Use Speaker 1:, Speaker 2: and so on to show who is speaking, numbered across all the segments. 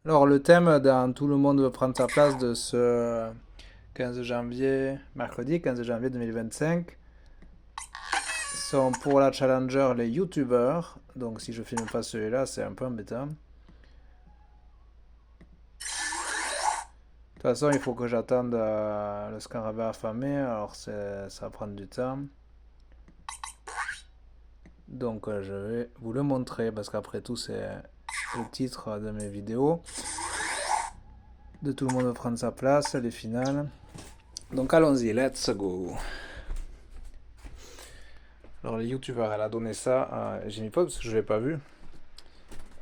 Speaker 1: Alors, le thème dans Tout le monde veut prendre sa place de ce 15 janvier, mercredi 15 janvier 2025, sont pour la Challenger les YouTubers. Donc, si je filme pas celui-là, c'est un peu embêtant. De toute façon, il faut que j'attende le scarabée affamé, alors ça va prendre du temps. Donc, je vais vous le montrer parce qu'après tout, c'est le titre de mes vidéos. De Tout le monde veut prendre sa place, les finales. Donc, allons-y, let's go. Alors les youtubeurs, elle a donné ça, j'ai mis pas parce que je l'ai pas vu.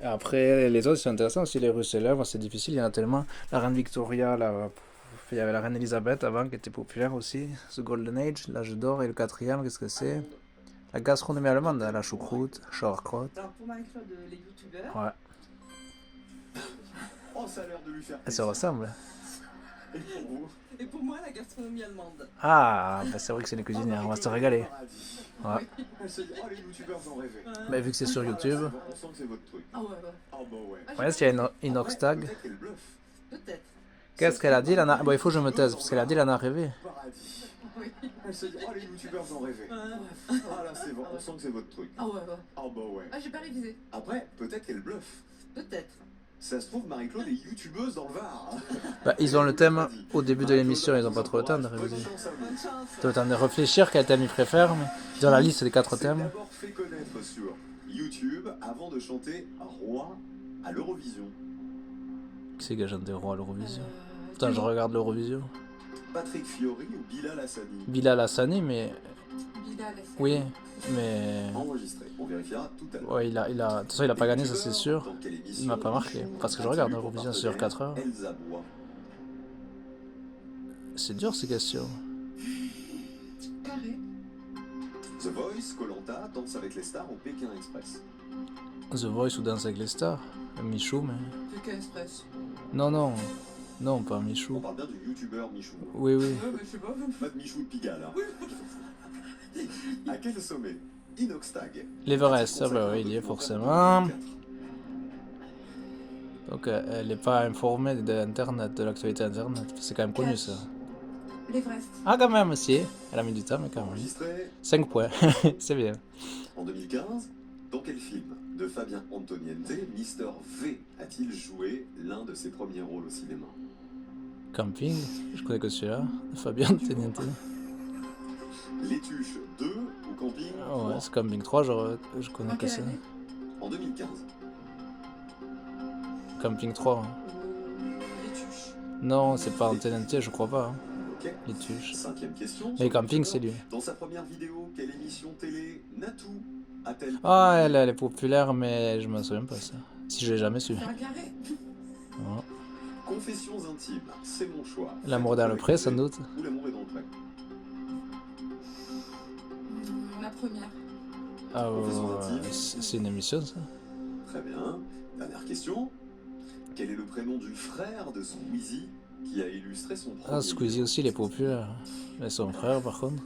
Speaker 1: Et après les autres c'est intéressant aussi, les Russes célèbres, c'est difficile, il y en a tellement. La reine Victoria, il y avait la reine Elisabeth avant qui était populaire aussi, The Golden Age, l'âge d'or, et le quatrième, qu'est-ce que c'est? La gastronomie allemande, la choucroute, sauerkraut.
Speaker 2: Alors pour Marie-Claude, les youtubeurs.
Speaker 1: Ouais,
Speaker 3: Oh, ça a l'air de lui faire
Speaker 1: elles se
Speaker 3: plaisir.
Speaker 1: ressemblent.
Speaker 3: Et pour vous?
Speaker 2: Et pour moi, la gastronomie allemande.
Speaker 1: Ah, bah c'est vrai que c'est les cuisinières, on va se régaler. Ouais.
Speaker 3: Elle se dit, oh, les youtubeurs en rêvaient.
Speaker 1: Mais vu que c'est sur YouTube,
Speaker 3: On sent que c'est votre truc.
Speaker 2: Ah ouais, ouais.
Speaker 3: Ah bah ouais.
Speaker 2: Ah, j'ai
Speaker 1: ouais,
Speaker 2: pas
Speaker 1: s'il y a
Speaker 2: vu.
Speaker 1: Inox
Speaker 3: Après,
Speaker 1: Tag.
Speaker 3: peut-être qu'elle bluffe.
Speaker 2: Peut-être.
Speaker 1: Qu'est-ce qu'elle a dit, Lana? Bon, il faut que je me taise, parce qu'elle a dit, elle en a rêvé.
Speaker 3: Paradis.
Speaker 2: Oui.
Speaker 3: Elle se dit, oh, les youtubeurs en rêvaient.
Speaker 2: Ouais.
Speaker 3: Ah là, c'est bon, on sent que c'est votre truc.
Speaker 2: Ah ouais, ouais.
Speaker 3: Ah bah ouais.
Speaker 2: Ah, j'ai pas révisé.
Speaker 3: Après, peut-être qu'elle bluffe.
Speaker 2: Peut-être.
Speaker 3: Ça se trouve, Marie-Claude est youtubeuse dans le Var.
Speaker 1: Bah, ils ont le thème au début de l'émission, ils ont pas trop le temps de réviser.
Speaker 3: Bonne chance à vous.
Speaker 2: Bonne chance.
Speaker 1: Tu as le temps de réfléchir quel thème ils préfèrent, mais ils ont la liste des 4
Speaker 3: C'est
Speaker 1: thèmes.
Speaker 3: d'abord fait connaître sur YouTube avant de chanter Roi à l'Eurovision.
Speaker 1: Qui c'est qui a chanté Roi à l'Eurovision? Putain,
Speaker 2: Dis
Speaker 1: je
Speaker 2: donc.
Speaker 1: regarde l'Eurovision.
Speaker 3: Patrick Fiori ou Bilal Hassani.
Speaker 1: Bilal Hassani, mais.
Speaker 2: Bilal,
Speaker 1: Oui, mais.
Speaker 3: Enregistré. On vérifiera tout à l'heure.
Speaker 1: Ouais, de toute façon, il a pas gagné, ça c'est sûr.
Speaker 3: Dans quelle émission
Speaker 1: Il m'a pas marqué.
Speaker 3: Michou
Speaker 1: Parce que je
Speaker 3: a-t-il
Speaker 1: regarde
Speaker 3: eu pour
Speaker 1: l'Eurovision sur
Speaker 3: partenaire
Speaker 1: 4 heures.
Speaker 3: Elsa Bois.
Speaker 1: C'est dur ces questions.
Speaker 2: Carré.
Speaker 3: The Voice, Koh-Lanta, Danse avec les stars ou Pékin Express.
Speaker 1: The Voice ou Danse avec les stars. Michou, mais.
Speaker 2: Pékin Express.
Speaker 1: Non, non. Non, pas
Speaker 3: On
Speaker 1: Michou.
Speaker 3: parle bien du youtubeur Michou.
Speaker 1: Oui, oui.
Speaker 2: Ouais, mais je sais pas.
Speaker 3: Pas de Michou de Pigalle. Hein. À quel sommet Inoxtag.
Speaker 1: L'Everest, ah bah oui, il y est forcément. Donc elle n'est pas informée de Internet, de l'actualité Internet. C'est quand même connu ça.
Speaker 2: L'Everest.
Speaker 1: Ah quand même, si. Elle a mis du temps, mais quand même.
Speaker 3: Enregistré
Speaker 1: 5 points, c'est bien.
Speaker 3: en 2015. Dans quel film de Fabien Antoniente, Mister V a-t-il joué l'un de ses premiers rôles au cinéma?
Speaker 1: Camping, je connais que celui-là. Fabien Teniente.
Speaker 3: Les Tuches 2 ou Camping
Speaker 1: Ah ouais,
Speaker 3: 3?
Speaker 1: c'est Camping 3, je connais
Speaker 2: En
Speaker 1: que
Speaker 2: quelle
Speaker 1: ça.
Speaker 2: année?
Speaker 3: En 2015.
Speaker 1: Camping 3. Hein.
Speaker 2: Les tuches.
Speaker 1: Non, c'est pas Teniente, je crois pas. Hein.
Speaker 3: Ok.
Speaker 1: Les tuches.
Speaker 3: Cinquième question.
Speaker 1: Mais Camping, c'est lui.
Speaker 3: Dans sa première vidéo, quelle émission télé Natou a-t-elle
Speaker 1: Ah, elle est populaire, mais je m'en souviens pas ça. Si je l'ai jamais su.
Speaker 2: C'est un carré.
Speaker 1: Ouais.
Speaker 3: Confessions intimes, c'est mon choix.
Speaker 1: L'amour dans le pré, sans doute.
Speaker 3: Ou l'amour est dans le pré.
Speaker 2: La première.
Speaker 1: Ah
Speaker 3: Confessions
Speaker 1: ouais,
Speaker 3: intimes.
Speaker 1: c'est une émission ça.
Speaker 3: Très bien. Dernière question. Quel est le prénom du frère de Squeezie qui a illustré son premier
Speaker 1: Ah, Squeezie
Speaker 3: livre?
Speaker 1: aussi, il est populaire. Mais son frère, par contre.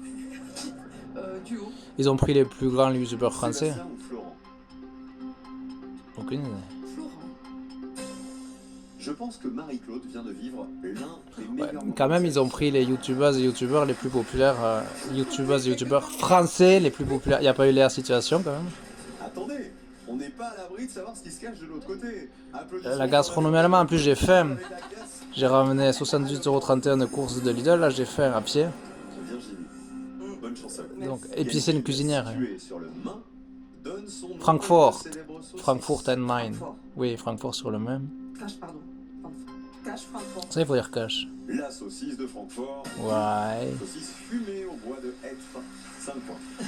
Speaker 2: Duo.
Speaker 1: Ils ont pris les plus grands youtubeurs français.
Speaker 3: Sébastien ou Florent?
Speaker 1: Aucune idée.
Speaker 2: Florent.
Speaker 3: Je pense que Marie-Claude vient de vivre l'un des
Speaker 1: Ouais,
Speaker 3: meilleurs moments
Speaker 1: quand même,
Speaker 3: de
Speaker 1: ils
Speaker 3: sa
Speaker 1: ont
Speaker 3: vie.
Speaker 1: pris les youtubeuses et youtubeurs les plus populaires. Youtubeuses et youtubeurs français les plus populaires. Il n'y a pas eu l'air situation quand même.
Speaker 3: Attendez, on n'est pas à l'abri de savoir ce qui se cache de l'autre côté. Applaudissements
Speaker 1: La gastronomie allemande, en plus, j'ai faim. J'ai ramené 78,31€ de courses de Lidl. Là, j'ai faim à pied.
Speaker 3: Virginie. Bonne chance à vous.
Speaker 1: Donc, et puis, c'est une cuisinière. Hein.
Speaker 3: Située sur le Main, donne son nom
Speaker 1: Francfort.
Speaker 3: à la célèbre saucisse.
Speaker 1: Frankfurt and Main.
Speaker 2: Francfort.
Speaker 1: Oui, Francfort sur le même.
Speaker 2: Cache, pardon. Cache Francfort.
Speaker 1: Ça, il faut dire cash.
Speaker 3: La saucisse de Francfort.
Speaker 1: Ouais.
Speaker 3: Saucisse fumée au bois de hêtre. 5 points.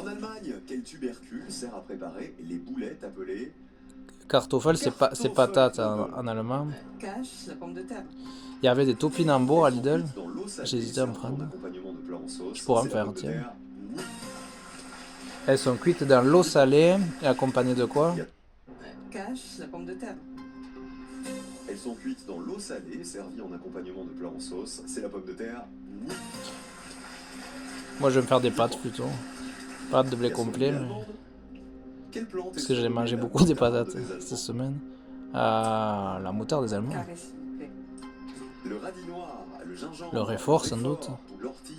Speaker 3: En Allemagne, quel tubercule sert à préparer les boulettes appelées
Speaker 1: Kartoffel, c'est patate en allemand.
Speaker 2: Cache, la pomme de terre.
Speaker 1: Il y avait des topinambours à Lidl.
Speaker 3: dans l'eau salée,
Speaker 1: J'ai hésité à me
Speaker 3: servant en
Speaker 1: prendre.
Speaker 3: accompagnement de plats en sauce.
Speaker 1: Je pourrais en
Speaker 3: C'est la
Speaker 1: faire,
Speaker 3: pomme de
Speaker 1: tiens.
Speaker 3: terre.
Speaker 1: Elles sont cuites dans l'eau salée et accompagnées de quoi?
Speaker 2: Cache, la pomme de terre.
Speaker 3: Elles sont cuites dans l'eau salée, servies en accompagnement de plats en sauce. C'est la pomme de terre.
Speaker 1: Moi, je vais me faire des pâtes plutôt. Pâtes de blé complet. Mais...
Speaker 3: Quelle plante
Speaker 1: Parce que j'ai mangé beaucoup des patates cette semaine. La moutarde des Allemands.
Speaker 2: Carré. P.
Speaker 3: Le radis noir, le gingembre,
Speaker 1: Le réfort,
Speaker 3: le
Speaker 1: sans doute.
Speaker 3: ou l'ortie.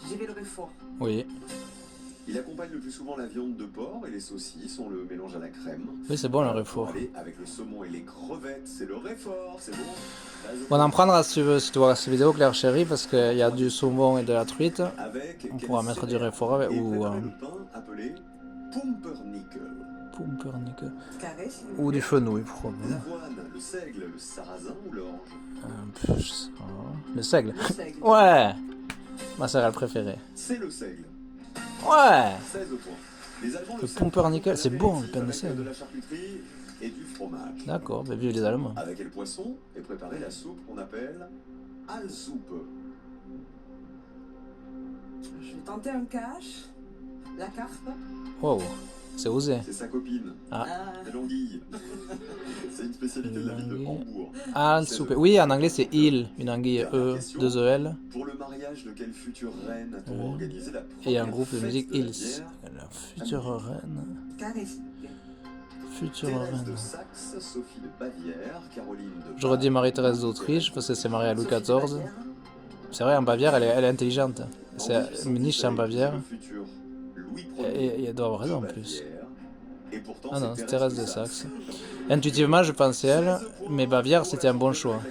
Speaker 2: Je dirais le réfort.
Speaker 1: Oui.
Speaker 3: Il accompagne le plus souvent la viande de porc et les saucisses, on le mélange à la crème.
Speaker 1: Oui, c'est bon le
Speaker 3: Pour
Speaker 1: réfort.
Speaker 3: aller avec le saumon et les crevettes, c'est le réfort, c'est bon.
Speaker 1: On en prendra si tu veux, si tu vois cette vidéo, Claire Chérie, parce qu'il y a du saumon et de la truite.
Speaker 3: Avec
Speaker 1: On pourra mettre du réfort avec,
Speaker 3: et
Speaker 1: ou
Speaker 3: préparer le pain appelé pumpernickel.
Speaker 1: pumpernickel.
Speaker 2: Carré.
Speaker 1: Ou du fenouil, probablement.
Speaker 3: L'avoine, le seigle, le sarrasin ou l'orge.
Speaker 1: Je sais pas. Le seigle.
Speaker 2: Le seigle.
Speaker 1: Ouais. Ma céréale préférée.
Speaker 3: C'est le seigle.
Speaker 1: Ouais.
Speaker 3: 16 points. Les Allemands
Speaker 1: Le
Speaker 3: savent
Speaker 1: pumpernickel,
Speaker 3: pour
Speaker 1: c'est bon, le
Speaker 3: l'apéritif
Speaker 1: pain de
Speaker 3: avec
Speaker 1: seigle.
Speaker 3: de la charcuterie et du fromage.
Speaker 1: D'accord, bah vive les Allemands.
Speaker 3: Avec le poisson et préparer la soupe qu'on appelle Aalsuppe.
Speaker 2: Je vais tenter un cache. La carpe.
Speaker 1: Wow, c'est osé.
Speaker 3: C'est sa copine,
Speaker 1: Ah.
Speaker 3: c'est l'anguille. C'est une spécialité de la ville de
Speaker 1: L'anguille.
Speaker 3: Hambourg.
Speaker 1: Ah, le souper. Oui, en anglais c'est il, une anguille E, 2 EL.
Speaker 3: Pour le mariage de quelle future reine a-t-on
Speaker 1: Oui.
Speaker 3: organisé la
Speaker 1: Et un
Speaker 3: première
Speaker 1: groupe de
Speaker 3: fête
Speaker 1: musique
Speaker 3: de la
Speaker 1: Ils.
Speaker 3: bière
Speaker 1: La future reine.
Speaker 2: Carré.
Speaker 1: Future
Speaker 3: Thérèse de
Speaker 1: reine.
Speaker 3: Saxe, Sophie de Bavière, Caroline de
Speaker 1: J'aurais dit
Speaker 3: Bade,
Speaker 1: Marie-Thérèse d'Autriche parce que c'est mariée à Louis
Speaker 2: Sophie de
Speaker 1: XIV.
Speaker 2: Bavière.
Speaker 1: C'est vrai, en Bavière, elle est intelligente.
Speaker 3: En
Speaker 1: C'est
Speaker 3: 1810,
Speaker 1: une niche en Bavière.
Speaker 3: le futur Louis
Speaker 1: Et elle doit avoir raison en
Speaker 3: de
Speaker 1: plus.
Speaker 3: Bavière. Et pourtant,
Speaker 1: Ah non,
Speaker 3: c'est
Speaker 1: c'est Thérèse de Saxe. Intuitivement, je pensais elle, mais Bavière, c'était un bon choix.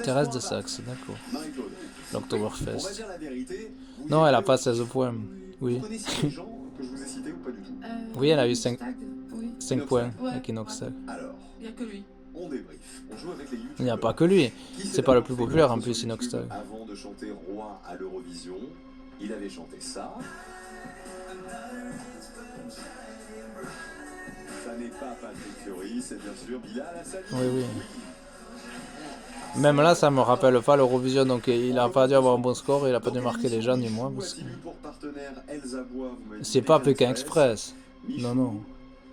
Speaker 1: Thérèse de Saxe, d'accord.
Speaker 3: Marie-Claude, on va
Speaker 1: L'Oktoberfest.
Speaker 3: dire la vérité. vous
Speaker 1: Non, elle a
Speaker 3: vivez
Speaker 1: pas
Speaker 3: au-
Speaker 1: 16 points. Oui.
Speaker 3: Vous connaissez les gens que je vous ai cités ou pas du tout?
Speaker 1: Oui, elle a eu 5
Speaker 2: Oui.
Speaker 1: points
Speaker 2: Ouais.
Speaker 1: avec Inoxtag.
Speaker 3: Alors,
Speaker 2: Il n'y a que lui.
Speaker 3: on débrief. On joue avec les
Speaker 1: Il n'y a
Speaker 3: youtubeurs.
Speaker 1: pas que lui.
Speaker 3: Qui
Speaker 1: C'est pas le
Speaker 3: d'abord
Speaker 1: plus
Speaker 3: fait
Speaker 1: populaire en
Speaker 3: connaître
Speaker 1: plus,
Speaker 3: sur
Speaker 1: Inoxtag.
Speaker 3: YouTube Avant de chanter Roi à l'Eurovision, il avait chanté ça. Ça n'est pas Patrick Fiori, c'est bien sûr Bilal Hassani.
Speaker 1: Oui, oui. Même là, ça me rappelle pas l'Eurovision, donc il a pas dû avoir un bon score, il a pas dû marquer les gens ni moi. Parce que
Speaker 3: Pour partenaire Elsa Bois, vous m'avez dit
Speaker 1: c'est pas Pékin Express.
Speaker 3: Michou,
Speaker 1: Non, non.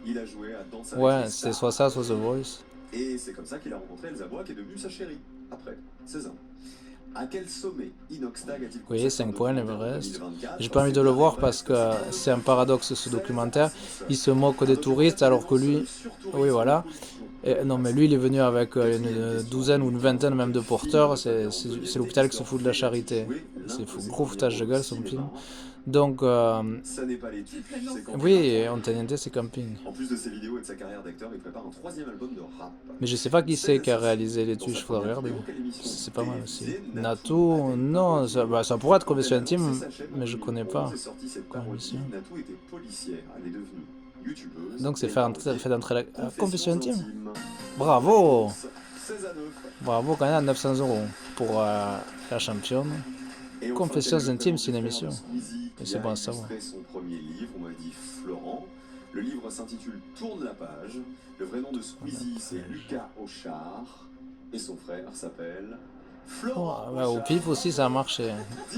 Speaker 3: Il a joué à Danse avec
Speaker 1: Ouais,
Speaker 3: les
Speaker 1: c'est
Speaker 3: stars.
Speaker 1: soit ça, soit The Voice.
Speaker 3: Et c'est comme ça qu'il a rencontré Elsa Bois, qui est devenue sa chérie, après 16 ans. À quel sommet Inoxtag a-t-il
Speaker 1: Oui,
Speaker 3: concerté
Speaker 1: 5
Speaker 3: en
Speaker 1: points,
Speaker 3: 2024?
Speaker 1: l'Everest. J'ai pas envie de le voir parce que c'est un paradoxe ce documentaire. Il se moque des touristes alors que lui. Oui, voilà. Et, non, mais lui, il est venu avec une douzaine ou une vingtaine même de porteurs. C'est l'hôpital qui se fout de la charité. C'est fou. Gros foutage de gueule, son film. Donc,
Speaker 3: Ça n'est pas les tubes, c'est quand
Speaker 1: oui, Anteniente, c'est camping.
Speaker 3: En plus de ses vidéos et de sa carrière d'acteur, il prépare un 3e album de rap.
Speaker 1: Mais je sais pas qui c'est qui a réalisé les tuches, faudrait regarder. C'est pas mal aussi. Nato, non, ça pourrait être Confession Intime, mais je connais pas. Confession.
Speaker 3: Natou était policière, elle est devenue youtubeuse.
Speaker 1: Donc c'est fait d'entrer la Confession Intime.
Speaker 3: intimes.
Speaker 1: Bravo!
Speaker 3: 16 à 9.
Speaker 1: Bravo quand même à 900 € pour la championne.
Speaker 3: Et enfin,
Speaker 1: Confessions
Speaker 3: quel est le
Speaker 1: intimes,
Speaker 3: prénom
Speaker 1: c'est une
Speaker 3: du
Speaker 1: émission.
Speaker 3: frère de Squeezie
Speaker 1: Et
Speaker 3: qui
Speaker 1: c'est
Speaker 3: a
Speaker 1: bon à savoir.
Speaker 3: illustré son premier livre, on m'a dit Florent. Le livre s'intitule Tourne la page. Le vrai nom de Squeezie, c'est Lucas Auchard. Et son frère s'appelle
Speaker 1: Oh,
Speaker 3: Florent.
Speaker 1: ouais, au
Speaker 3: Auchard.
Speaker 1: pif aussi ça a marché.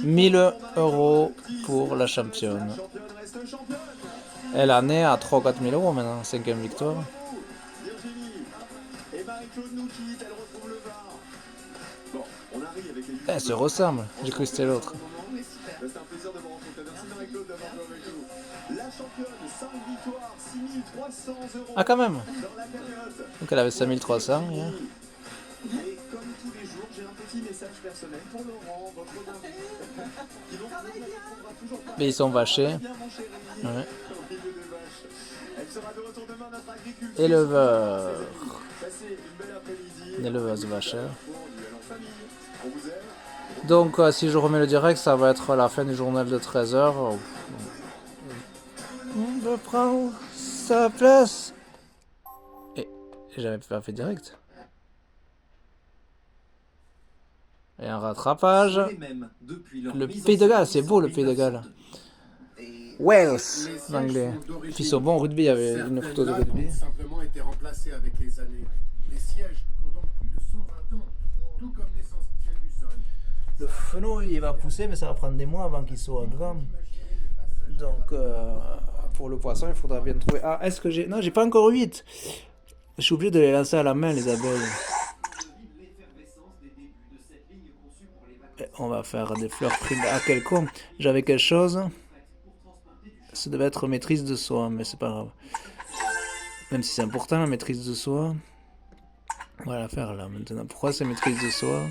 Speaker 1: 1000 € pour la championne.
Speaker 3: La championne reste championne.
Speaker 1: Elle en est à 3 4 000 € maintenant, 5e victoire.
Speaker 3: Bravo, Virginie. Et Marie-Claude nous quitte, elle retrouve le Var. Bon, on arrive avec les
Speaker 1: Elles se ressemblent, j'ai cru que c'était l'autre.
Speaker 3: C'est un plaisir de vous rencontrer. Merci Marie-Claude d'avoir joué avec nous. La championne, 5 victoires, 6300 €
Speaker 1: Ah quand même.
Speaker 3: dans la période.
Speaker 1: Donc elle avait 5300 hier.
Speaker 3: Et comme tous les jours, j'ai un petit message personnel pour Laurent, votre mari. Qui donc ne répondra toujours pas.
Speaker 1: Mais ils sont vachés.
Speaker 3: Bien, mon chéri.
Speaker 1: Ouais.
Speaker 3: Au milieu des vaches. Elle sera de retour demain, notre agricultrice.
Speaker 1: Éleveur.
Speaker 3: Passez une belle après-midi.
Speaker 1: Une éleveuse vachère.
Speaker 3: Pour du Duel en famille. On vous aime.
Speaker 1: Donc si je remets le direct, ça va être la fin du journal de 13h. On va prendre sa place. Et j'avais pas fait direct. Et un rattrapage. Le Pays de Galles, c'est beau le Pays de Galles. Wales, l'anglais. Puis ils sont bons au rugby, il y avait une photo de rugby.
Speaker 4: Ont simplement été remplacés avec les années. Les sièges ont donc plus de 120 ans, tout comme l'essentiel du sol.
Speaker 1: Le fenouil il va pousser, mais ça va prendre des mois avant qu'il soit grand. Donc pour le poisson, il faudra bien trouver. Ah, est-ce que j'ai. Non, j'ai pas encore 8. Je suis obligé de les lancer à la main, les abeilles. Et on va faire des fleurs prises. Ah, quel con. J'avais quelque chose. Ça devait être maîtrise de soi, mais c'est pas grave. Même si c'est important la maîtrise de soi. On va la faire là maintenant. Pourquoi c'est maîtrise de soi?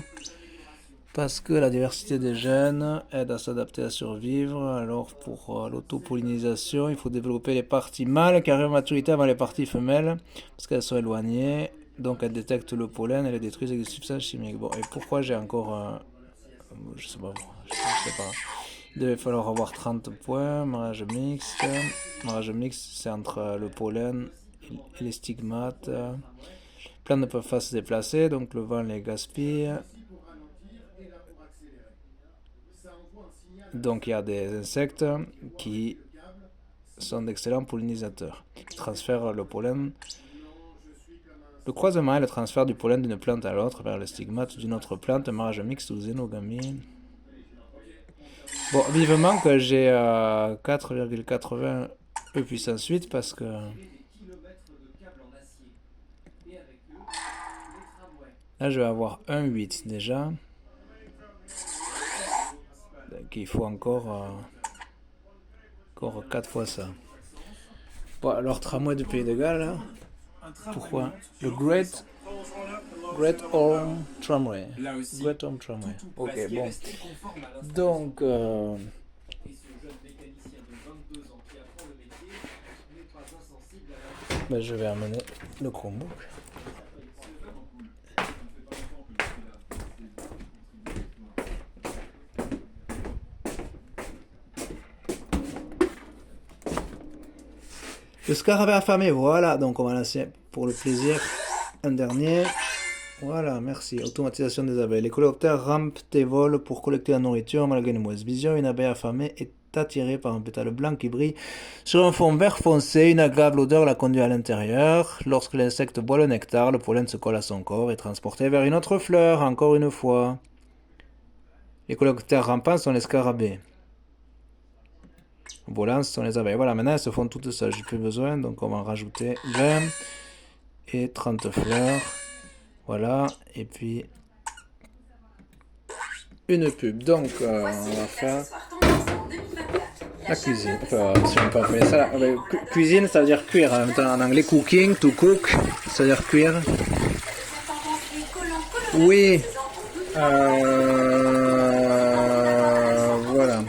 Speaker 1: Parce que la diversité des gènes aide à s'adapter à survivre. Alors pour l'autopollinisation, il faut développer les parties mâles qui arrivent à maturité avant les parties femelles, parce qu'elles sont éloignées. Donc elles détectent le pollen et les détruisent avec des substances chimiques. Bon, et pourquoi j'ai encore... je sais pas. Je sais pas. Il devait falloir avoir 30 points. Mariage mixte. Mariage mixte, c'est entre le pollen et les stigmates. Les plantes ne peuvent pas se déplacer, donc le vent les gaspille. Donc il y a des insectes qui sont d'excellents pollinisateurs, qui transfèrent le pollen. Le croisement est le transfert du pollen d'une plante à l'autre vers le stigmate d'une autre plante, mariage mixte ou xénogamie. Bon, vivement que j'ai 4,80 E puissance 8 parce que... Là je vais avoir 1,8 déjà. Donc il faut encore 4 fois ça. Bon, alors tramway du Pays de Galles, là. Pourquoi? Le Great Orme Tramway. Great Orme Tramway. Ok, bon. Donc, ben, je vais amener le Chromebook. Le scarabée affamé, voilà, donc on va lancer pour le plaisir un dernier. Voilà, merci. Automatisation des abeilles. Les coléoptères rampent et volent pour collecter la nourriture. Malgré une mauvaise vision, une abeille affamée est attirée par un pétale blanc qui brille sur un fond vert foncé. Une agréable odeur la conduit à l'intérieur. Lorsque l'insecte boit le nectar, le pollen se colle à son corps et est transporté vers une autre fleur, encore une fois. Les coléoptères rampants sont les scarabées. Volants sont les abeilles. Voilà, maintenant elles se font toutes seules. J'ai plus besoin, donc on va en rajouter 20 et 30 fleurs. Voilà, et puis une pub. Donc on va faire la cuisine. Enfin, si on peut appeler ça, cuisine, ça veut dire cuire. En anglais, cooking, to cook, ça veut dire cuire. Oui. Voilà.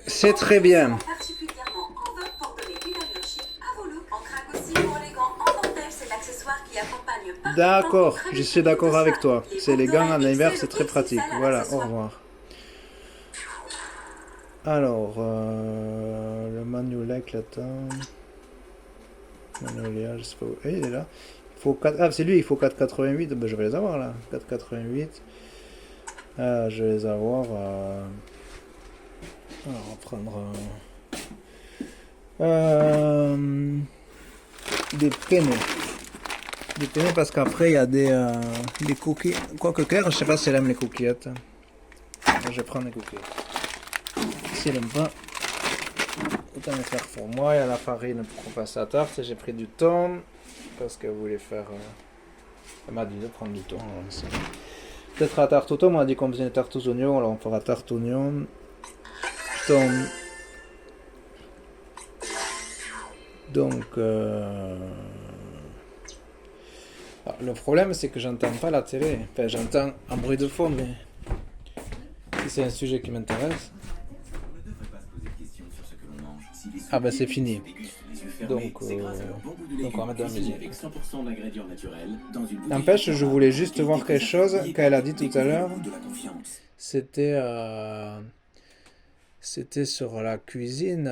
Speaker 1: C'est très bien. D'accord, je suis d'accord avec toi. C'est les gants en hiver, c'est très pratique. Voilà, au revoir. Alors, le Magnolia éclatant. Magnolia, je sais pas où. Eh, il est là. Il faut 4... Ah, c'est lui, il faut 4,88. Ben, je vais les avoir là. 4,88. Ah, je vais les avoir. Alors, on va prendre des pénés. Des pénés parce qu'après il y a des cookies. Quoique Claire, je sais pas si elle aime les coquillettes. Alors, je vais prendre les coquillettes. Si elle aime pas, autant les faire pour moi. Il y a la farine pour passer à tarte. J'ai pris du thon parce qu'elle voulait faire. Elle m'a dit de prendre du thon. Peut-être la tarte au thon. On m'a dit qu'on faisait une tarte aux oignons. Alors on fera tarte aux oignons. Thon. Donc. Alors, le problème c'est que j'entends pas la télé. Enfin, j'entends un bruit de fond, mais si c'est un sujet qui m'intéresse. Ah bah c'est fini. Donc on va mettre de la musique. N'empêche, je voulais juste voir quelque chose qu'elle a dit tout à l'heure. C'était sur la cuisine.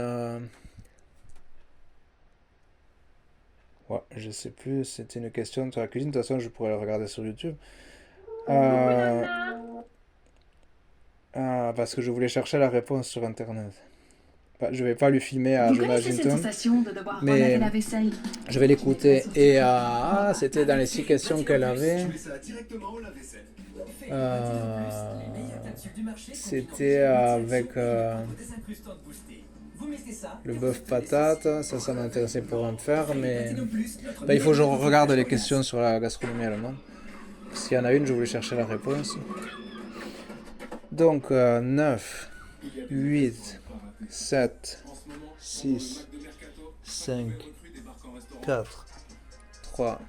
Speaker 1: Ouais, je sais plus, c'était une question sur la cuisine. De toute façon, je pourrais le regarder sur YouTube. Parce que je voulais chercher la réponse sur Internet. Je vais pas lui filmer à Jonathan, mais je vais l'écouter. Et c'était dans les 6 questions qu'elle avait. C'était avec le bœuf patate. Ça m'intéressait pour en faire, mais il faut que je regarde les questions sur la gastronomie allemande. S'il y en a une, je voulais chercher la réponse. Donc 9.
Speaker 4: Il y a des
Speaker 1: 8,
Speaker 4: occasions à pas rater.
Speaker 1: 7,
Speaker 4: En ce moment, pendant le
Speaker 1: 6,
Speaker 4: vague de mercato,
Speaker 1: 5,
Speaker 4: chaque nouvelle recrue débarque en restaurant.
Speaker 1: 4, 3,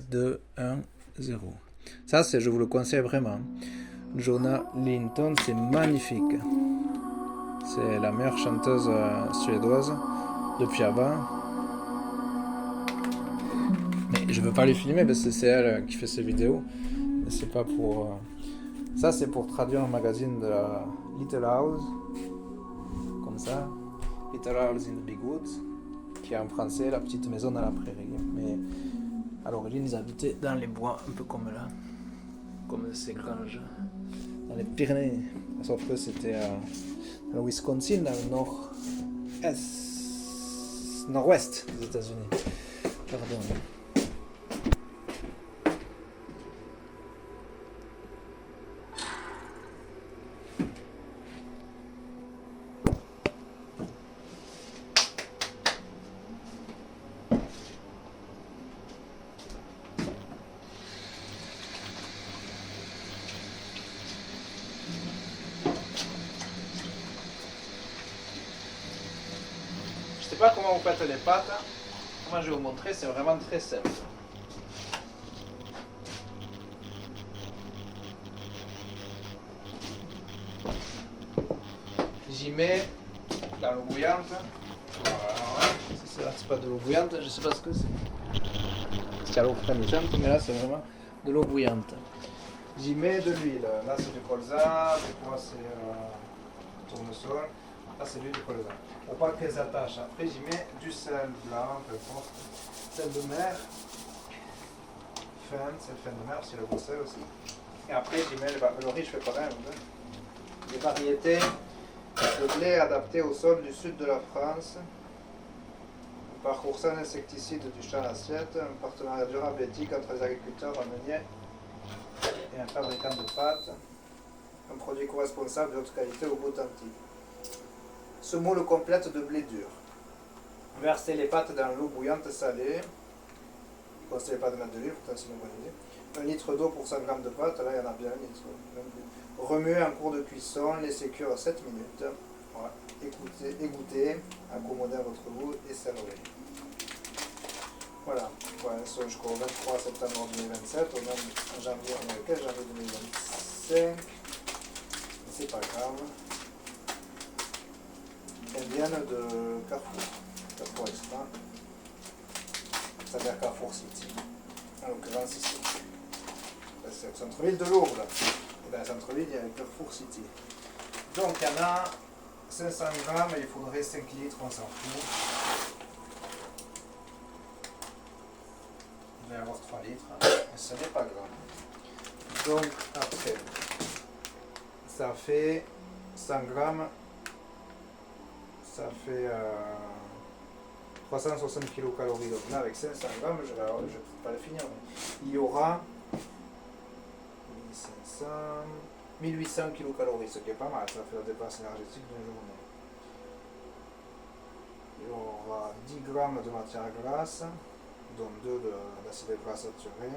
Speaker 1: 2, 1, 0. Ça, c'est, je vous le conseille vraiment. Jonna Linton, c'est magnifique. C'est la meilleure chanteuse suédoise depuis avant. Mais je veux pas les filmer parce que c'est elle qui fait ces vidéos. Mais c'est pas pour. Ça, c'est pour traduire un magazine de la Little House. Comme ça. Little House in the Big Woods. Qui est en français la petite maison dans la prairie. Mais à l'origine, ils habitaient dans les bois, un peu comme là. Comme ces granges. Dans les Pyrénées. Sauf que c'était dans le Wisconsin, dans le nord-ouest des États-Unis. Pardon. Je sais pas comment vous faites les pâtes. Moi je vais vous montrer, c'est vraiment très simple. J'y mets dans l'eau bouillante. Voilà. C'est pas de l'eau bouillante, je sais pas ce que c'est. C'est à l'eau frémissante, mais là c'est vraiment de l'eau bouillante. J'y mets de l'huile. Là c'est du colza, des fois c'est tournesol. Là c'est l'huile de colza. Pour pas qu'elles s'attachent. Après j'y mets du sel blanc, peu importe. Sel de mer. Sel fin de mer, c'est le beau sel aussi. Et après j'y mets le riz, je fais pareil. Des variétés de blé adaptées au sol du sud de la France. Un parcours sans insecticides du champ d'assiette. Un partenariat durable et éthique entre les agriculteurs, un meunier et un fabricant de pâtes. Un produit co-responsable de haute qualité au goût authentique. Semoule complète de blé dur. Versez les pâtes dans l'eau bouillante salée. Ne conseillez pas de mettre de l'huile, pourtant c'est une bonne idée. 1 litre d'eau pour 100 g de pâtes, là il y en a bien 1 litre. Remuez en cours de cuisson, laissez cuire 7 minutes. Voilà. Égouttez, accommodez à votre goût et servez. Voilà, voilà, jusqu'au 23 septembre 2027, on est en janvier, on est le 15 janvier 2025. C'est pas grave. Elles viennent de Carrefour, Carrefour Extra. Ça veut dire Carrefour City, en l'occurrence ici. C'est au centre-ville de Lourdes. Et dans le centre-ville, il y a Carrefour City. Donc il y en a 500 grammes, il faudrait 5 litres, on s'en fout. Il va y avoir 3 litres, mais ce n'est pas grave. Donc après, ça fait 100 grammes, ça fait 360 kilocalories. Donc là, avec 500 grammes, je ne peux pas le finir. Mais il y aura 1500, 1800 kilocalories, ce qui est pas mal, ça fait la dépense énergétique d'une journée. Il y aura 10 grammes de matière grasse, dont 2 d'acide gras saturé,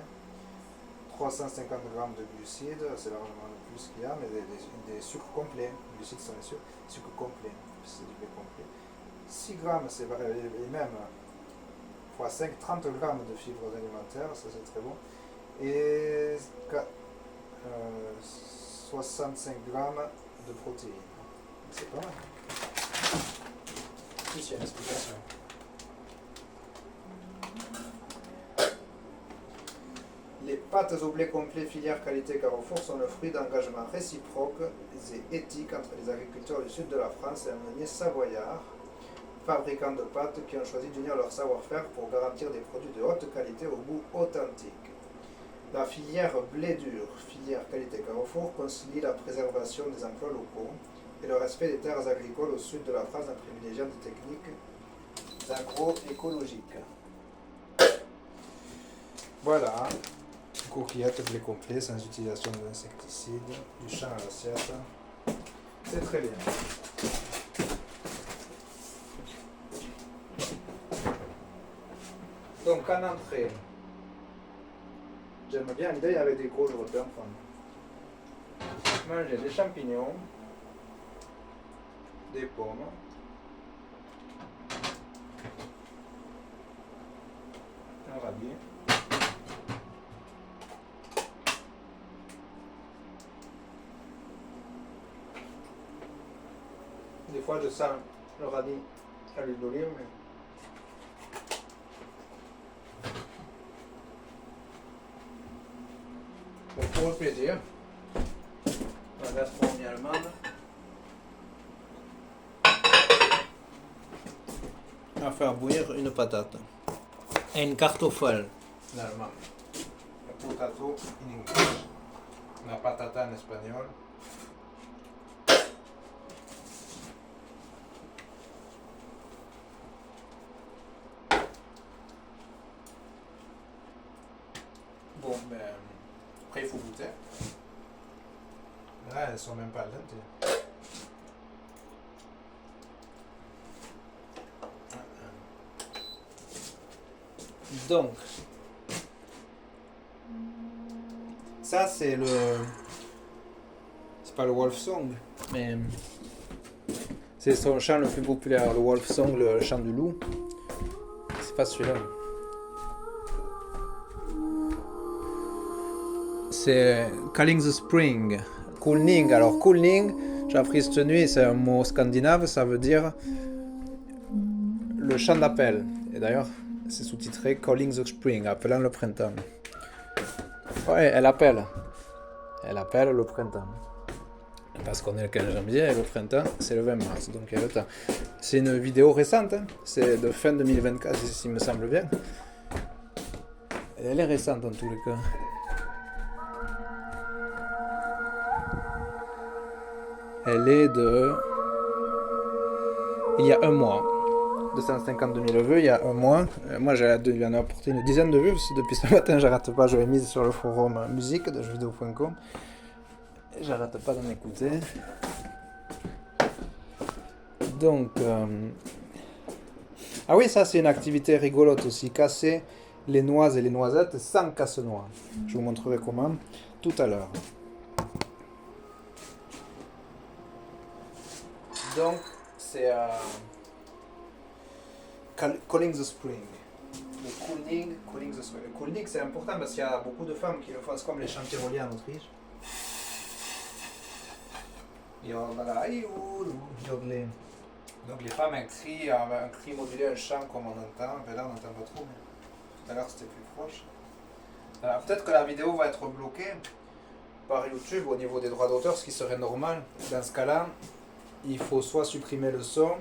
Speaker 1: 350 grammes de glucides, c'est largement le plus qu'il y a, mais des sucres complets. Les glucides sont les sucres complets, c'est du blé complet. 6 grammes, c'est et même x 5, 30 grammes de fibres alimentaires, ça c'est très bon. Et 65 grammes de protéines. C'est pas mal. Plus il y a une explication. Les pâtes au blé complet filière qualité Carrefour sont le fruit d'engagements réciproques et éthiques entre les agriculteurs du sud de la France et un meunier savoyard, fabricants de pâtes qui ont choisi d'unir leur savoir-faire pour garantir des produits de haute qualité au goût authentique. La filière blé dur, filière qualité Carrefour, concilie la préservation des emplois locaux et le respect des terres agricoles au sud de la France en privilégiant des techniques agroécologiques. Voilà, coquillettes blé complet sans utilisation d'insecticides, du champ à l'assiette. C'est très bien. Donc en entrée, j'aime bien l'idée avec des gros, je veux bien prendre. Manger des champignons, des pommes, un radis, des fois je sale le radis à l'huile d'olive, mais bon, pour le plaisir, la gastronomie allemande. À faire bouillir une patate. Ein Kartoffel en allemand. Le potato in English. La patata en espagnol. Bon, ben, après il faut goûter. Là, elles sont même pas al dente. Donc, ça c'est le... C'est pas le Wolf Song, mais c'est son chant le plus populaire, le Wolf Song, le chant du loup. C'est pas celui-là. C'est Calling the Spring, Kulning. Alors Kulning, j'ai appris cette nuit, c'est un mot scandinave, ça veut dire le chant d'appel. Et d'ailleurs, c'est sous-titré Calling the Spring, appelant le printemps. Ouais, elle appelle. Elle appelle le printemps. Parce qu'on est le 15 janvier et le printemps, c'est le 20 mars, donc il y a le temps. C'est une vidéo récente, hein. C'est de fin 2024, s'il me semble bien. Elle est récente en tous les cas. Elle est de... Il y a un mois. 252 000 vues, il y a un mois. Moi, j'ai en apporté une dizaine de vues, parce que depuis ce matin, j'arrête pas. Je l'ai mise sur le forum musique de jeuxvideo.com. J'arrête pas d'en écouter. Donc... Ah oui, ça, c'est une activité rigolote aussi. Casser les noix et les noisettes sans casse-noix. Je vous montrerai comment tout à l'heure. Donc, c'est Calling the Spring. Le Calling the Spring. Le Kulning, c'est important parce qu'il y a beaucoup de femmes qui le font. C'est comme les chants tyroliens en Autriche. Donc les femmes crient un cri modulé, un chant comme on entend. Ben là, on n'entend pas trop, mais tout à l'heure, c'était plus proche. Alors, peut-être que la vidéo va être bloquée par YouTube au niveau des droits d'auteur, ce qui serait normal. Dans ce cas-là, il faut soit supprimer le son,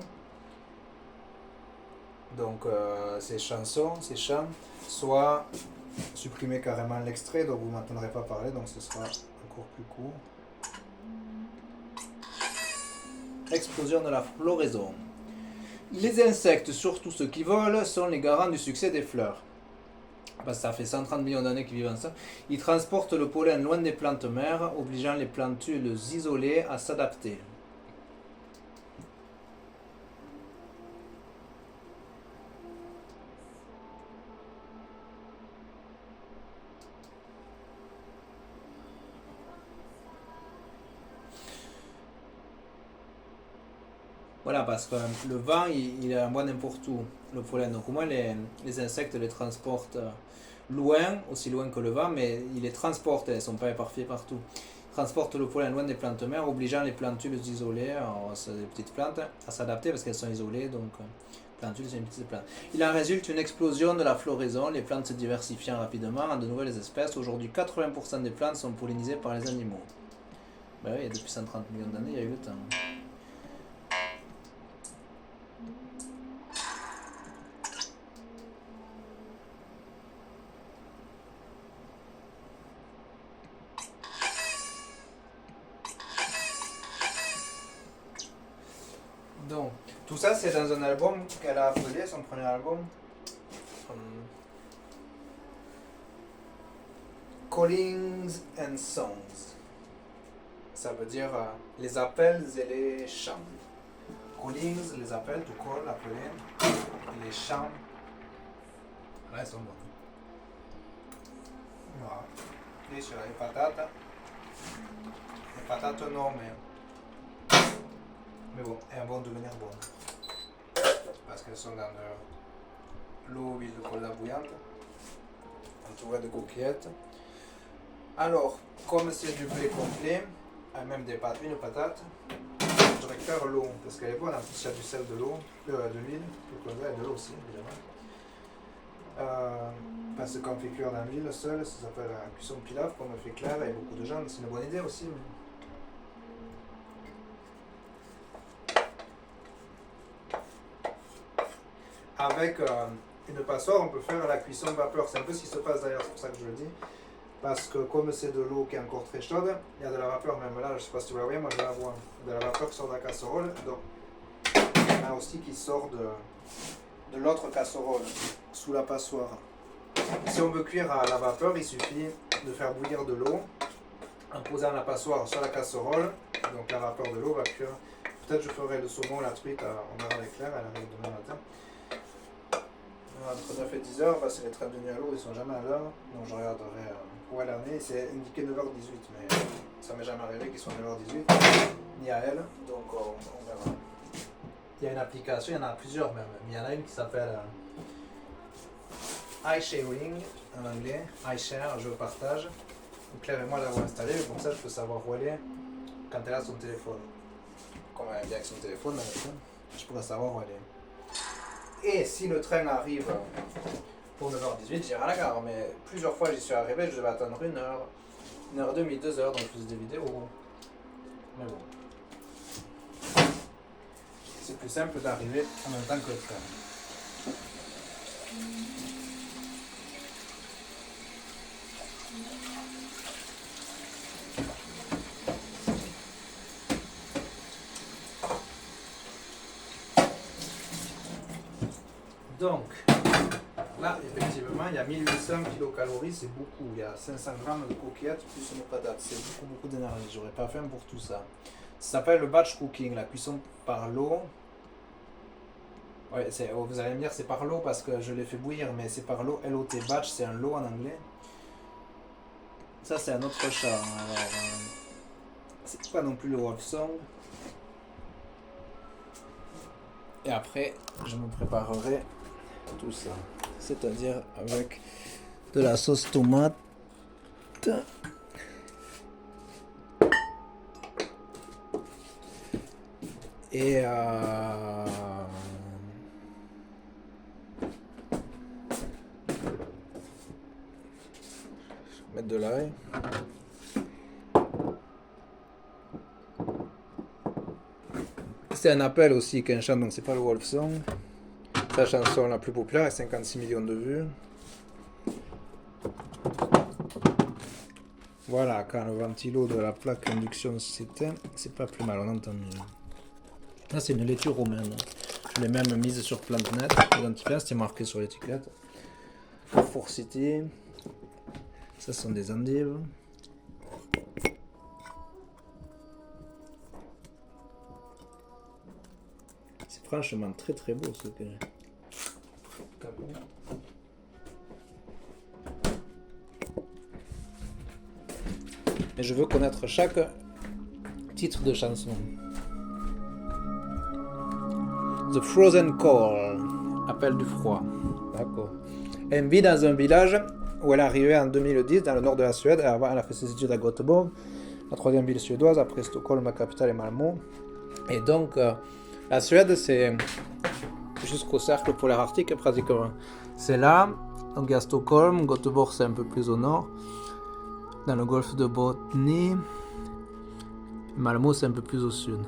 Speaker 1: donc ces chansons, ces chants, soit supprimer carrément l'extrait, donc vous ne m'entendrez pas parler, donc ce sera encore plus court. Explosion de la floraison. Les insectes, surtout ceux qui volent, sont les garants du succès des fleurs. Parce que ça fait 130 millions d'années qu'ils vivent ensemble. Ils transportent le pollen loin des plantes mères, obligeant les plantules isolées à s'adapter. Voilà, parce que le vent, il est en bon n'importe où, le pollen. Donc au moins, les insectes les transportent loin, aussi loin que le vent, mais ils les transportent, elles ne sont pas éparpillées partout. Ils transportent le pollen loin des plantes mères, obligeant les plantules isolées, alors c'est des petites plantes, à s'adapter parce qu'elles sont isolées, donc plantules, c'est une petite plante. Il en résulte une explosion de la floraison, les plantes se diversifiant rapidement en de nouvelles espèces. Aujourd'hui, 80% des plantes sont pollinisées par les animaux. Ben oui, depuis 130 millions d'années, il y a eu le temps. Donc, tout ça c'est dans un album qu'elle a appelé, son premier album, Callings and Songs. Ça veut dire les appels et les chants. Callings, les appels, tu call, appeler, et les chants. Là, ils sont bons. Voilà. Et sur les patates non, mais Mais bon, elles vont devenir bonnes. Parce qu'elles sont dans de l'eau, huile de colza bouillante, entourées de coquillettes. Alors, comme c'est du blé complet, même des pâtes, une patate, je récupère l'eau, parce qu'elle est bonne, en plus il y a du sel, de l'eau, de l'huile, du colza et de l'eau aussi, évidemment. Parce qu'on fait cuire dans l'huile seule, ça s'appelle la cuisson pilaf, comme fait Claire et beaucoup de gens, c'est une bonne idée aussi. Avec une passoire, on peut faire la cuisson vapeur, c'est un peu ce qui se passe d'ailleurs, c'est pour ça que je le dis. Parce que comme c'est de l'eau qui est encore très chaude, il y a de la vapeur, même là, je ne sais pas si vous la voyez, moi je la vois, de la vapeur qui sort de la casserole, donc il y en a aussi qui sort de l'autre casserole, sous la passoire. Si on veut cuire à la vapeur, il suffit de faire bouillir de l'eau en posant la passoire sur la casserole, donc la vapeur de l'eau va cuire. Peut-être je ferai le saumon, la truite, on verra avec Claire, elle arrive demain matin. Entre 9 et 10 heures, parce que les trains de nuit à l'eau, ils sont jamais à l'heure, donc je regarderai où elle en est. C'est indiqué 9h18, mais ça m'est jamais arrivé qu'ils soient 9h18, ni à elle, donc on verra. Il y a une application, il y en a plusieurs même, mais il y en a une qui s'appelle iSharing en anglais, iShare, je partage. Donc Claire et moi l'avons installée, comme ça je peux savoir où elle est quand elle a son téléphone. Comme elle vient avec son téléphone, je pourrais savoir où elle est. Et si le train arrive pour 9h18, j'irai à la gare, mais plusieurs fois j'y suis arrivé, je devais attendre 1h, 1h30, 2h, donc je faisais des vidéos. Mais bon. C'est plus simple d'arriver en même temps que le train. Donc, là, effectivement, il y a 1800 kilocalories, c'est beaucoup. Il y a 500 grammes de coquillettes plus une patate. C'est beaucoup d'énergie. J'aurais pas faim pour tout ça. Ça s'appelle le batch cooking, la cuisson par l'eau. Ouais, vous allez me dire c'est par l'eau parce que je l'ai fait bouillir, mais c'est par l'eau. LOT, batch, c'est un lot en anglais. Ça, c'est un autre chat. Alors, c'est pas non plus le Wolf Song. Et après, je me préparerai tout ça, c'est-à-dire avec de la sauce tomate et mettre de l'ail. C'est un appel aussi qu'un chante, donc c'est pas le Wolf Song. La chanson la plus populaire, 56 millions de vues. Voilà, quand le ventilo de la plaque induction s'éteint, c'est pas plus mal, on entend mieux. Là, c'est une laitue romaine. Je l'ai même mise sur PlanteNet. L'identifiant, c'était marqué sur l'étiquette. Four City. Ça sont des endives. C'est franchement très très beau ce que j'ai. Et je veux connaître chaque titre de chanson. The Frozen Call, appel du froid. D'accord. Elle vit dans un village où elle est arrivée en 2010 dans le nord de la Suède. Avant, elle a fait ses études à Göteborg, la troisième ville suédoise après Stockholm, la capitale, et Malmö. Et donc, la Suède, c'est jusqu'au cercle polaire arctique pratiquement. C'est là, donc il y a Stockholm, Göteborg c'est un peu plus au nord, dans le golfe de Bothnie, Malmö c'est un peu plus au sud.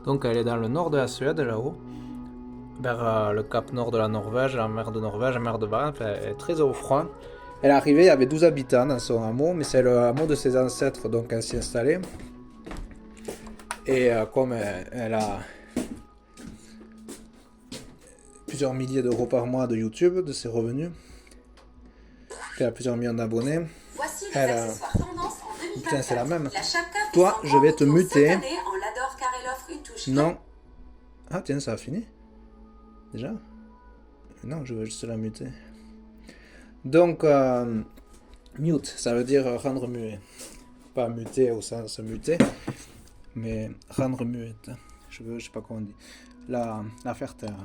Speaker 1: Donc elle est dans le nord de la Suède là-haut, vers le cap nord de la Norvège, la mer de Norvège, la mer de Barents, elle est très au froid. Elle est arrivée, il y avait 12 habitants dans son hameau, mais c'est le hameau de ses ancêtres, donc elle s'y est installée. Et comme elle a plusieurs milliers d'euros par mois de YouTube, de ses revenus, elle a plusieurs millions d'abonnés,
Speaker 5: Voici les accessoires tendance en 2024.
Speaker 1: Putain, c'est la même.
Speaker 5: La chapka
Speaker 1: Toi, je vais te muter.
Speaker 5: cette année, on l'adore car elle offre une touche.
Speaker 1: Non. Ah tiens, ça a fini. Déjà? Non, je veux juste la muter. Donc, mute, ça veut dire rendre muet. Pas muter au sens muter, mais rendre muette. cheveux, je sais pas comment on dit. La faire taire.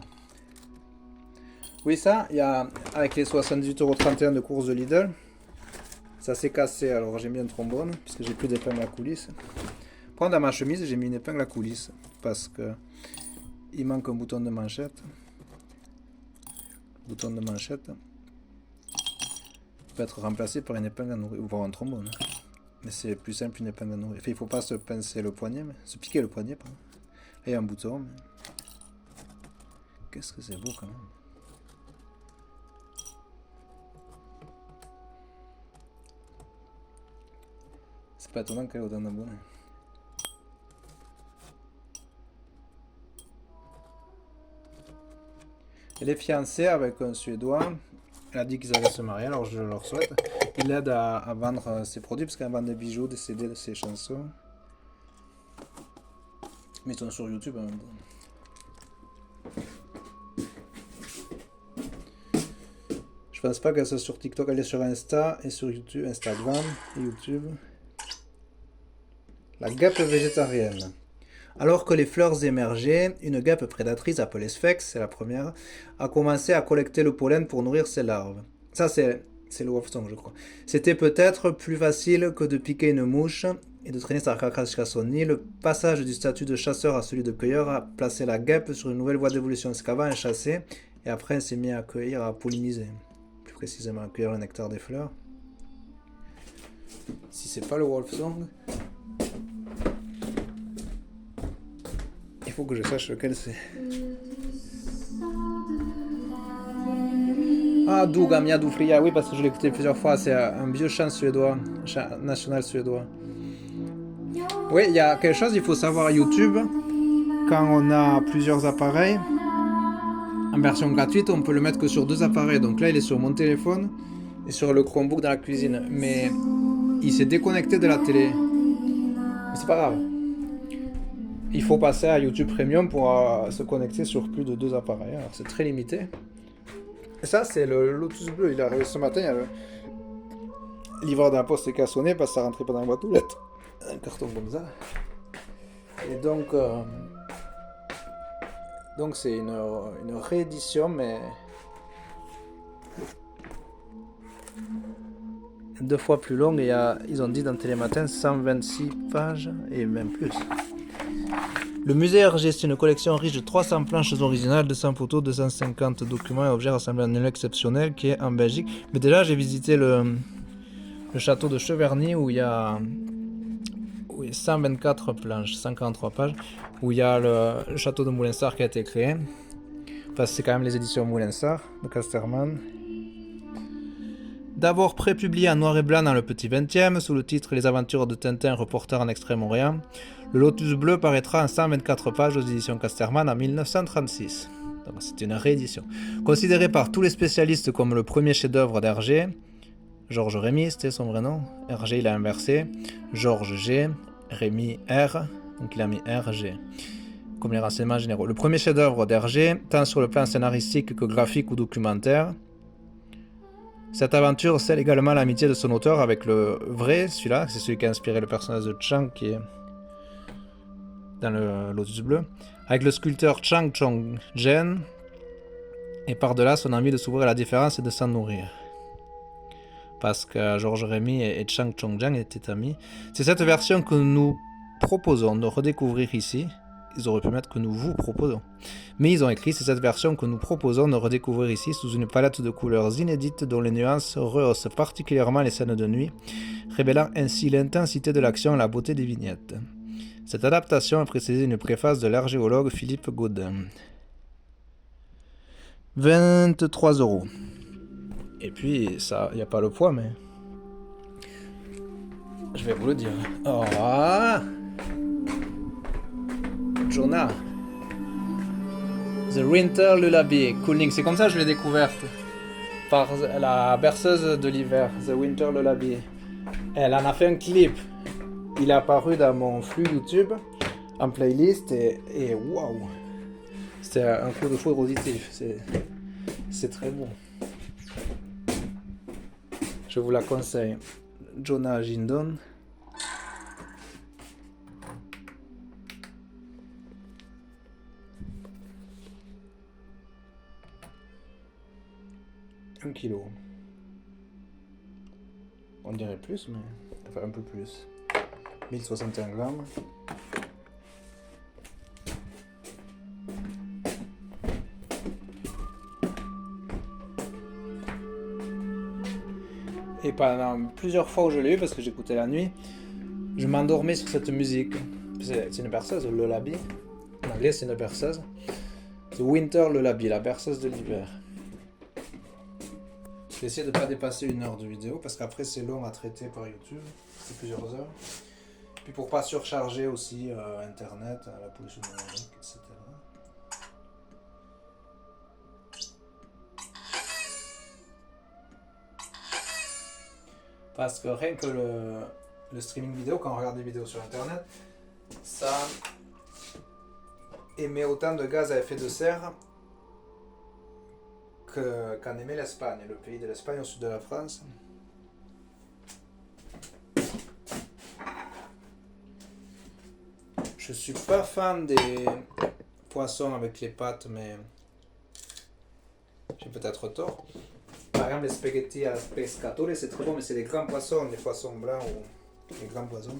Speaker 1: Oui, ça, il y a avec les 78,31 € de course de Lidl. Ça s'est cassé, alors j'ai mis un trombone, puisque j'ai plus d'épingle à coulisse. Dans ma chemise, j'ai mis une épingle à coulisse, parce que il manque un bouton de manchette. Le bouton de manchette peut être remplacé par une épingle à nourrir, ou par un trombone. Mais c'est plus simple une épingle à nourrir. Enfin, il faut pas se pincer le poignet, mais se piquer le poignet, pardon. Là, il y a un bouton, mais... Qu'est-ce que c'est beau quand même. C'est pas étonnant qu'elle ait autant d'abonnés. Elle est fiancée avec un Suédois. Elle a dit qu'ils allaient se marier, alors je leur souhaite. Il l'aide à vendre ses produits, parce qu'elle vend des bijoux, des CD, de ses chansons. Mais ils sont sur YouTube en même temps. Je pense pas qu'elle soit sur TikTok, elle est sur Insta et sur YouTube, Instagram et YouTube. La guêpe végétarienne. Alors que les fleurs émergeaient, une guêpe prédatrice appelée Sphex, c'est la première, a commencé à collecter le pollen pour nourrir ses larves. Ça, c'est le Wolfsong, je crois. C'était peut-être plus facile que de piquer une mouche et de traîner sa carcasse jusqu'à son nid. Le passage du statut de chasseur à celui de cueilleur a placé la guêpe sur une nouvelle voie d'évolution. Parce qu'avant, elle chassait et après, elle s'est mise à cueillir, à polliniser. Plus précisément, à cueillir le nectar des fleurs. Si c'est pas le Wolfsong... Il faut que je sache lequel c'est. Ah, Duga Mia Dufria, oui, parce que je l'ai écouté plusieurs fois. C'est un vieux chant suédois, chant national suédois. Oui, il y a quelque chose, il faut savoir YouTube. Quand on a plusieurs appareils, en version gratuite, on peut le mettre que sur 2 appareils. Donc là, il est sur mon téléphone et sur le Chromebook dans la cuisine. Mais il s'est déconnecté de la télé. Mais c'est pas grave. Il faut passer à YouTube Premium pour se connecter sur plus de 2 appareils. Alors c'est très limité. Et ça, c'est le Lotus Bleu. Il est arrivé ce matin. Il y a le livreur d'un poste qui a sonné parce que ça rentrait pas dans la boîte aux lettres. Un carton comme ça. Et donc c'est une réédition, mais 2 fois plus longue. Et ils ont dit dans Télématin 126 pages et même plus. Le musée Hergé, c'est une collection riche de 300 planches originales, 200 photos, 250 documents et objets rassemblés en un lieu exceptionnel qui est en Belgique. Mais déjà, j'ai visité le château de Cheverny où il y a 124 planches, 143 pages, où il y a le château de Moulinsart qui a été créé. Enfin, c'est quand même les éditions Moulinsart de Casterman. D'abord prépublié en noir et blanc dans le Petit 20e, sous le titre Les aventures de Tintin, reporter en Extrême-Orient, le Lotus Bleu paraîtra en 124 pages aux éditions Casterman en 1936. Donc c'est une réédition. Considéré par tous les spécialistes comme le premier chef-d'œuvre d'Hergé, Georges Rémy, c'était son vrai nom. Hergé, il a inversé. Georges G, Rémy R, donc il a mis RG. Comme les renseignements généraux. Le premier chef-d'œuvre d'Hergé, tant sur le plan scénaristique que graphique ou documentaire. Cette aventure scelle également l'amitié de son auteur avec le vrai, celui-là, c'est celui qui a inspiré le personnage de Chang qui est dans le Lotus Bleu, avec le sculpteur Chang Chong-jen, et par-delà son envie de s'ouvrir à la différence et de s'en nourrir. Parce que Georges Rémy et Chang Chong-jen étaient amis. C'est cette version que nous proposons de redécouvrir ici. Ils auraient pu mettre que nous vous proposons. Mais ils ont écrit, c'est cette version que nous proposons de redécouvrir ici sous une palette de couleurs inédites dont les nuances rehaussent particulièrement les scènes de nuit, révélant ainsi l'intensité de l'action et la beauté des vignettes. Cette adaptation a précédé une préface de l'archéologue Philippe Gaudin. 23 €. Et puis, ça, il n'y a pas le poids, mais... Je vais vous le dire. Oh, Jonah. The Winter Lullaby. Cooling. C'est comme ça que je l'ai découverte. Par la berceuse de l'hiver. The Winter Lullaby. Elle en a fait un clip. Il est apparu dans mon flux YouTube. En playlist. Et waouh. C'était un coup de foudre positif. C'est très bon. Je vous la conseille. Jonah Jindon. 1 kilo. On dirait plus, mais enfin un peu plus. 1061 grammes. Et pendant plusieurs fois où je l'ai eu, parce que j'écoutais la nuit, je m'endormais sur cette musique. C'est une berceuse, le lullaby. En anglais, c'est une berceuse. C'est Winter Lullaby, la berceuse de l'hiver. J'ai essayé de ne pas dépasser 1 heure de vidéo, parce qu'après c'est long à traiter par YouTube. C'est plusieurs heures. Puis pour pas surcharger aussi Internet, la pollution numérique, etc. Parce que rien que le streaming vidéo, quand on regarde des vidéos sur Internet, ça émet autant de gaz à effet de serre qu'en émet l'Espagne, le pays de l'Espagne au sud de la France. Je suis pas fan des poissons avec les pattes, mais j'ai peut-être tort. Par exemple, les spaghettis à pescatore, c'est très bon, mais c'est des grands poissons, les poissons blancs ou les grands poissons.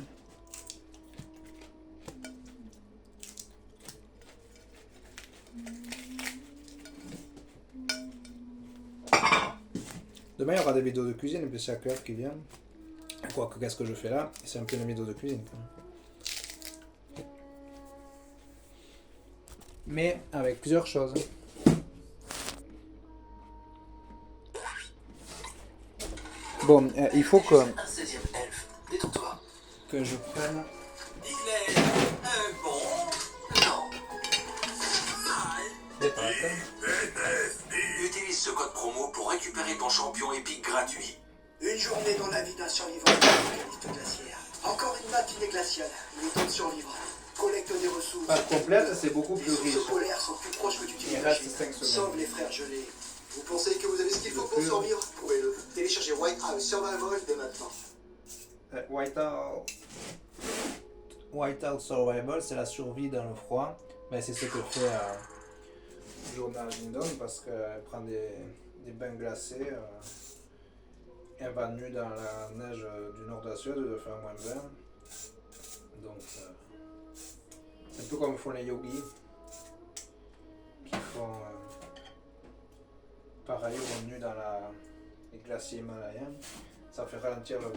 Speaker 1: Demain, il y aura des vidéos de cuisine, et puis c'est Claire qui vient. Quoique, qu'est-ce que je fais là? C'est un peu une vidéo de cuisine. Mais avec plusieurs choses. Bon, il faut que...
Speaker 6: Un 16e elfe, détends-toi.
Speaker 1: Que je prenne...
Speaker 6: Il est... bon... Non.
Speaker 1: des pâtes.
Speaker 6: Utilise ce code promo pour récupérer ton champion épique gratuit.
Speaker 7: Une journée dans la vie d'un survivant de l'apocalypse glaciaire. Encore une matinée glaciale. Il est temps de survivre. Collecte des ressources.
Speaker 1: Pâte complète, c'est beaucoup
Speaker 7: Les
Speaker 1: plus riche.
Speaker 7: ours polaires sont plus proches que tu
Speaker 1: Il
Speaker 7: t'imagines.
Speaker 1: reste 5 secondes.
Speaker 7: Sauve les frères gelés. Vous pensez que vous avez ce qu'il faut pour survivre? Prouvez-le. Téléchargez Whitehouse Survival dès maintenant.
Speaker 1: Whiteout Survival, c'est la survie dans le froid. Mais c'est ce que fait Joanna Lindon parce qu'elle prend des bains glacés. Elle va nue dans la neige du nord de la Suède, de faire moins 20. Donc, c'est un peu comme font les yogis qui font pareil, vont nus dans les glaciers himalayens. Ça fait ralentir le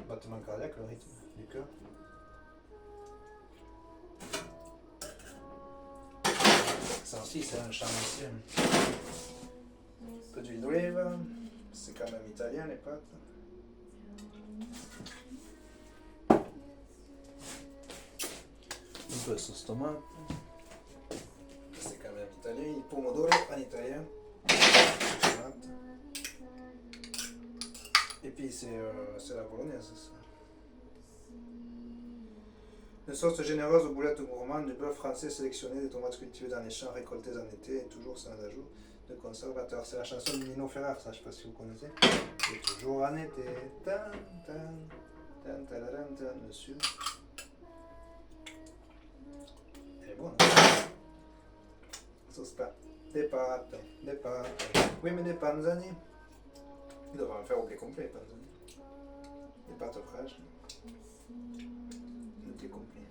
Speaker 1: battement cardiaque, le rythme du cœur. Ça aussi, c'est un charme ancien. Un peu d'huile d'olive, c'est quand même italien les pâtes. Un peu de sauce tomate, c'est quand même italien. Il pomodoro en italien. Tomate. Et puis c'est la bolognaise. Ça. Une sauce généreuse aux boulettes gourmandes, du bœuf français sélectionné, des tomates cultivées dans les champs récoltées en été et toujours sans ajout de conservateurs. C'est la chanson de Nino Ferrer, ça je sais pas si vous connaissez. Et toujours en été. Tan, tan, tan, tan, tan, dessus. Elle est bonne. Sauce pâte. Des pâtes. Oui, mais des panzani. Il devrait en faire au blé complet, panzani. Des pâtes fraîches. Le thé complet.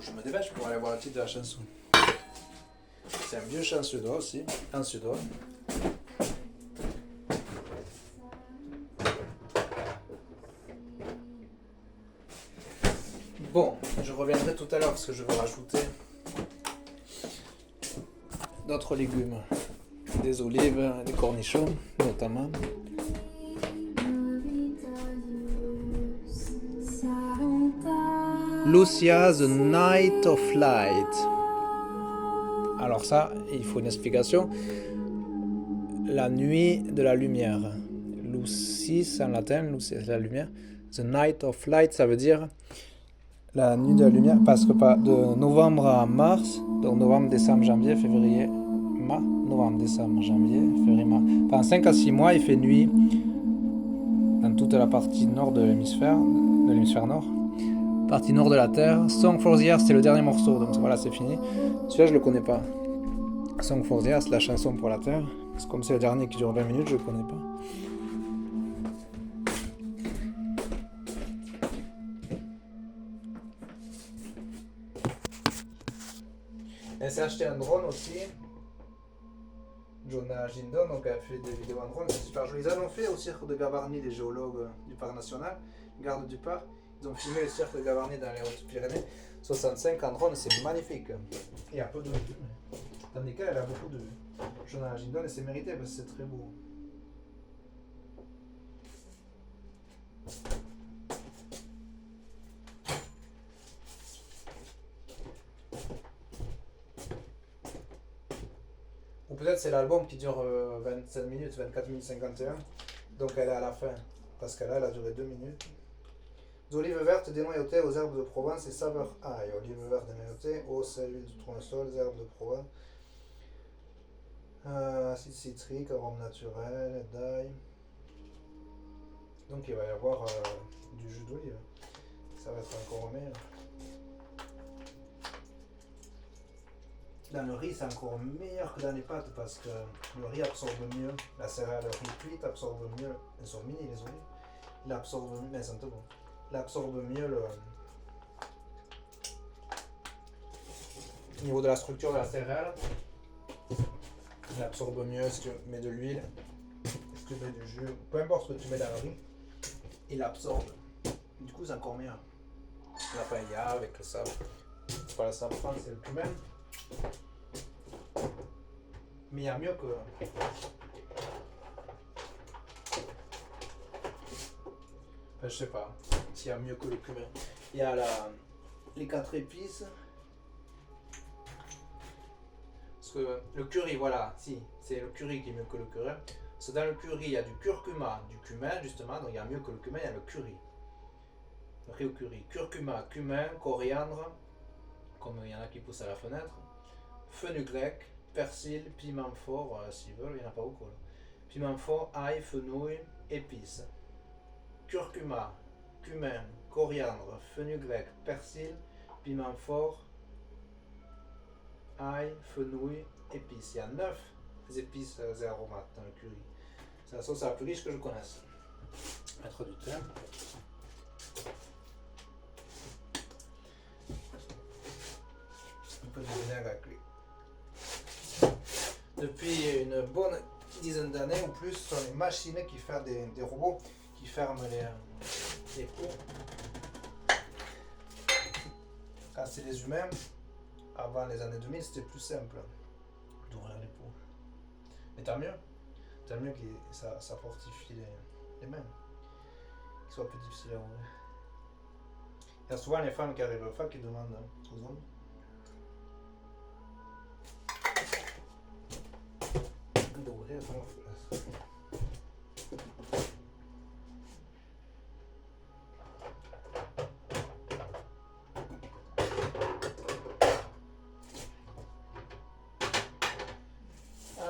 Speaker 1: Je me dépêche pour aller voir le titre de la chanson. C'est un vieux chant suédois aussi, en suédois. Bon, je reviendrai tout à l'heure parce que je veux rajouter d'autres légumes. Des olives, des cornichons notamment. Lucia, The Night of Light. Alors ça, il faut une explication. La nuit de la lumière. Lucis en latin, Lucis c'est la lumière. The Night of Light, ça veut dire la nuit de la lumière, parce que de novembre à mars, donc novembre, décembre, janvier, février, novembre, décembre, janvier, février, mars. Pendant 5 à 6 mois, il fait nuit dans toute la partie nord de l'hémisphère nord. Partie nord de la Terre. Song for the Earth, c'est le dernier morceau, donc voilà, c'est fini. Celui-là, je le connais pas. Song for the Earth, la chanson pour la Terre. C'est comme c'est le dernier qui dure 20 minutes, je le connais pas. Elle s'est acheté un drone aussi. Jonah Gindon, donc elle a fait des vidéos en drone, c'est super joli. Ils en ont fait au cirque de Gavarnie, les géologues du parc national, garde du parc. Ils ont filmé le cirque de Gavarnie dans les Hautes-Pyrénées. 65 en drone, c'est magnifique. Il y a peu de vues. Tandis qu'elle a beaucoup de vues. Jonah Gindon, et c'est mérité parce que c'est très beau. Ou peut-être c'est l'album qui dure 25 minutes, 24 minutes 51. Donc elle est à la fin. Parce qu'elle a duré 2 minutes. D'olives vertes dénoyautées aux herbes de Provence et saveur ail. Olives vertes dénoyautées, eau, sel, huile de tournesol, herbes de Provence. Acide citrique, arôme naturel, d'ail. Donc il va y avoir du jus d'olive. Ça va être encore meilleur. Dans le riz, c'est encore meilleur que dans les pâtes parce que le riz absorbe mieux. La céréale riz cuite absorbe mieux. Elles sont mini les olives. Il absorbe mieux, mais elles sont tout bon. Il absorbe mieux le niveau de la structure de la céréale. Il absorbe mieux si tu mets de l'huile, si tu mets du jus, peu importe ce que tu mets dans le riz, il absorbe. Du coup, c'est encore meilleur. La paella avec le sable. C'est pas le safran, c'est le cumin. Mais il y a mieux que. Enfin, je sais pas s'il y a mieux que le cumin. Il y a les 4 épices. Parce que le curry, voilà, si, c'est le curry qui est mieux que le curry. Parce que dans le curry, il y a du curcuma, du cumin, justement, donc il y a mieux que le cumin, il y a le curry. Le riz au curry. Curcuma, cumin, coriandre, comme il y en a qui poussent à la fenêtre. Fenugrec, persil, piment fort, s'ils veulent, il n'y en a pas beaucoup. Là. Piment fort, ail, fenouil, épices. Curcuma, cumin, coriandre, fenugrec, persil, piment fort, ail, fenouil, épices. Il y a 9 épices et aromates dans le curry. C'est la sauce la plus riche que je connaisse. Mettre du thym. Un peu de vinaigre à cuire. Depuis une bonne dizaine d'années ou plus, ce sont les machines qui font des robots qui ferment les pots. Quand c'est les humains, avant les années 2000, c'était plus simple d'ouvrir les pots. Mais tant mieux que ça fortifie les mains, qu'ils soient plus difficiles à ouvrir. Il y a souvent les femmes qui arrivent au fac qui demandent aux hommes. D'ouvrir sans leur place.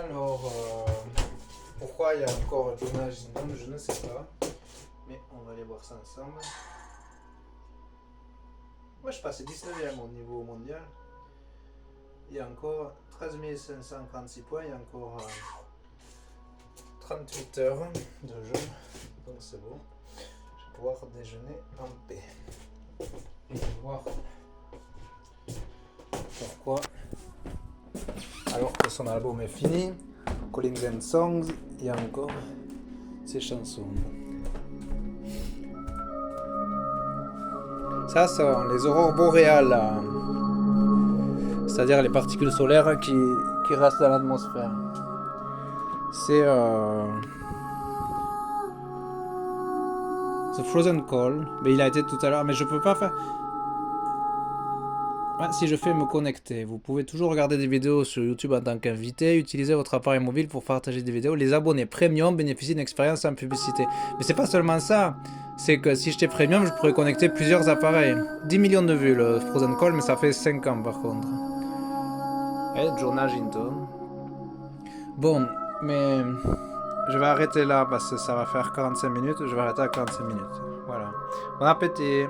Speaker 1: Alors, pourquoi il y a encore Jonah Gindon, je ne sais pas. Mais on va aller voir ça ensemble. Moi je passe 19e au niveau mondial. Il y a encore 13 536 points, il y a encore 38 heures de jeu. Donc c'est bon. Je vais pouvoir déjeuner en paix. Et voir pourquoi. Alors que son album est fini, Callings and Songs, il y a encore ces chansons. Ça sont les aurores boréales, c'est-à-dire les particules solaires qui restent dans l'atmosphère. C'est The Frozen Call, mais il a été tout à l'heure, mais je peux pas faire. Si je fais me connecter, vous pouvez toujours regarder des vidéos sur YouTube en tant qu'invité, utiliser votre appareil mobile pour partager des vidéos. Les abonnés premium bénéficient d'une expérience sans publicité. Mais c'est pas seulement ça, c'est que si j'étais premium, je pourrais connecter plusieurs appareils. 10 millions de vues le Frozen Call, mais ça fait 5 ans par contre. Et Jonah Gindon. Bon, mais je vais arrêter là parce que ça va faire 45 minutes. Je vais arrêter à 45 minutes. Voilà. Bon appétit.